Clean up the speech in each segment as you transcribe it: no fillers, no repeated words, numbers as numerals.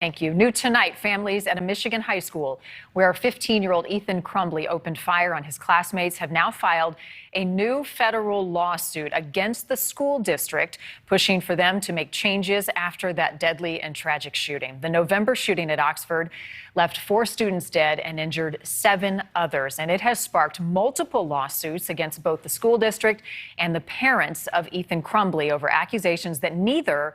Thank you. New tonight, families at a Michigan high school where 15-year-old Ethan Crumbley opened fire on his classmates have now filed a new federal lawsuit against the school district, pushing for them to make changes after that deadly and tragic shooting. The November shooting at Oxford left 4 students dead and injured 7 others, and it has sparked multiple lawsuits against both the school district and the parents of Ethan Crumbley over accusations that neither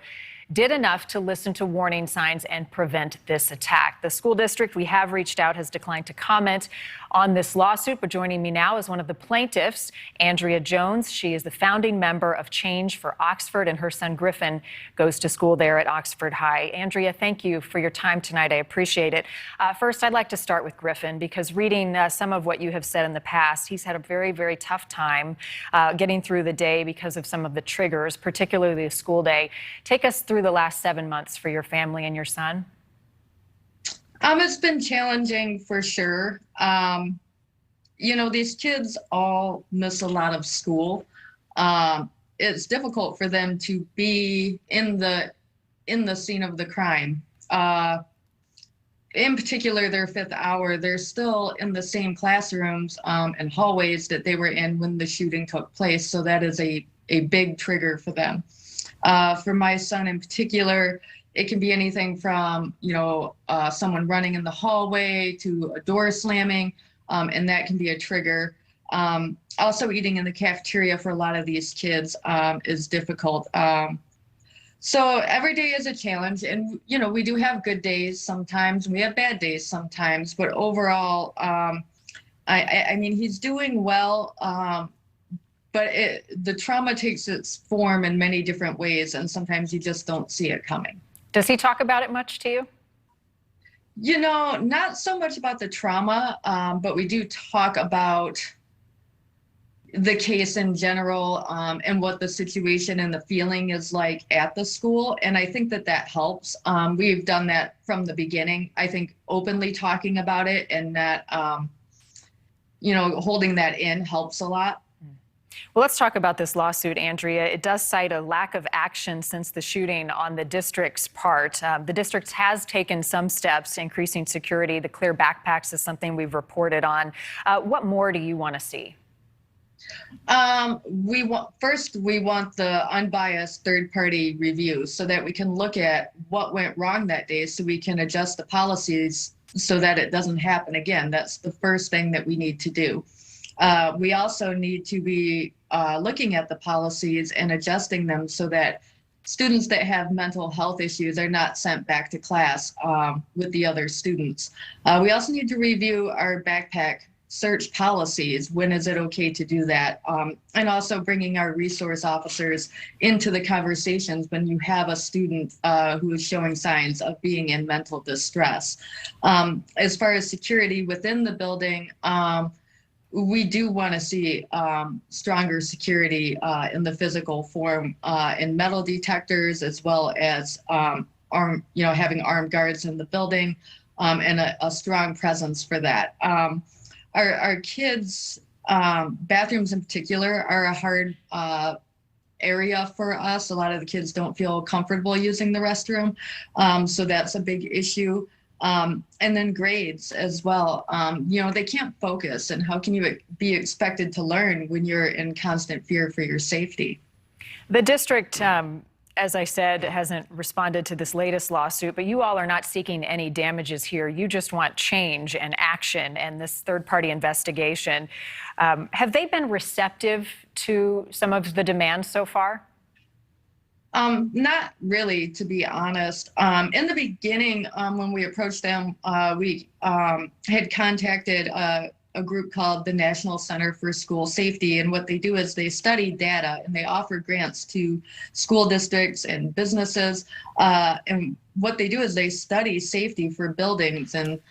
did enough to listen to warning signs and prevent this attack. The school district we have reached out has declined to comment on this lawsuit, but joining me now is one of the plaintiffs, Andrea Jones. She is the founding member of Change for Oxford, and her son Griffin goes to school there at Oxford High. Andrea, thank you for your time tonight. I appreciate it. First, I'd like to start with Griffin, because reading some of what you have said in the past, he's had a very, very tough time getting through the day because of some of the triggers, particularly the school day. Take us through the last 7 months for your family and your son. It's been challenging for sure. These kids all miss a lot of school. It's difficult for them to be in the scene of the crime. In particular, their 5th hour, they're still in the same classrooms and hallways that they were in when the shooting took place. So that is a big trigger for them. For my son in particular, it can be anything from, someone running in the hallway to a door slamming, and that can be a trigger. Also, eating in the cafeteria for a lot of these kids is difficult. So every day is a challenge, and, we do have good days sometimes, and we have bad days sometimes, but overall, I mean, he's doing well, but the trauma takes its form in many different ways, and sometimes you just don't see it coming. Does he talk about it much to you? Not so much about the trauma, but we do talk about the case in general, and what the situation and the feeling is like at the school. And I think that helps. We've done that from the beginning. I think openly talking about it and that, holding that in helps a lot. Well, let's talk about this lawsuit, Andrea. It does cite a lack of action since the shooting on the district's part. The district has taken some steps increasing security. The clear backpacks is something we've reported on. What more do you want to see? We want the unbiased third-party review so that we can look at what went wrong that day so we can adjust the policies so that it doesn't happen again. That's the first thing that we need to do. We also need to be looking at the policies and adjusting them so that students that have mental health issues are not sent back to class with the other students. We also need to review our backpack search policies. When is it okay to do that? And also bringing our resource officers into the conversations when you have a student who is showing signs of being in mental distress. As far as security within the building, we do want to see stronger security in the physical form, in metal detectors, as well as having armed guards in the building, and a strong presence for that. Our kids' bathrooms in particular are a hard area for us. A lot of the kids don't feel comfortable using the restroom, so that's a big issue. And then grades as well. They can't focus, and how can you be expected to learn when you're in constant fear for your safety? The district, as I said, hasn't responded to this latest lawsuit, but you all are not seeking any damages here. You just want change and action and this third-party investigation. Have they been receptive to some of the demands so far? Not really, to be honest. In the beginning, when we approached them, we had contacted a group called the National Center for School Safety. And what they do is they study data and they offer grants to school districts and businesses. And what they do is they study safety for buildings and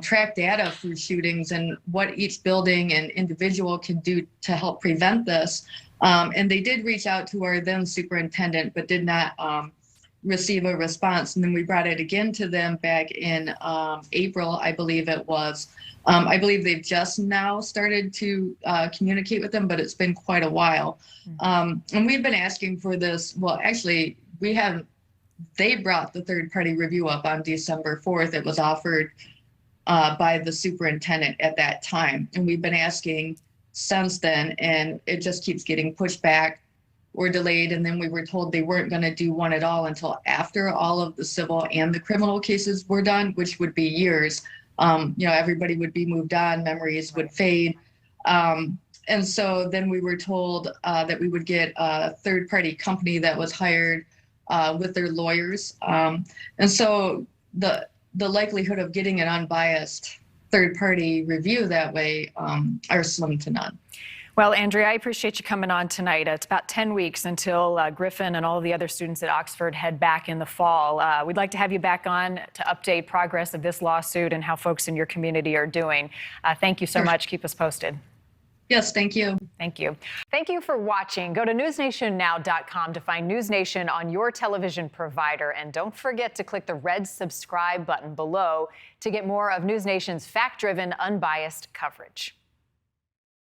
track data for shootings and what each building and individual can do to help prevent this. And they did reach out to our then superintendent, but did not receive a response. And then we brought it again to them back in April, I believe it was. I believe they've just now started to communicate with them, but it's been quite a while. And we've been asking for this. Well, actually, we haven't they brought the third-party review up on December 4th. It was offered by the superintendent at that time. And we've been asking since then, and it just keeps getting pushed back or delayed. And then we were told they weren't going to do one at all until after all of the civil and the criminal cases were done, which would be years. Everybody would be moved on, memories would fade. And so then we were told that we would get a third-party company that was hired with their lawyers. And so the likelihood of getting an unbiased third-party review that way are slim to none. Well, Andrea, I appreciate you coming on tonight. It's about 10 weeks until Griffin and all of the other students at Oxford head back in the fall. We'd like to have you back on to update progress of this lawsuit and how folks in your community are doing. Thank you so much. Keep us posted. Yes, thank you. Thank you. Thank you for watching. Go to newsnationnow.com to find NewsNation on your television provider. And don't forget to click the red subscribe button below to get more of NewsNation's fact-driven, unbiased coverage.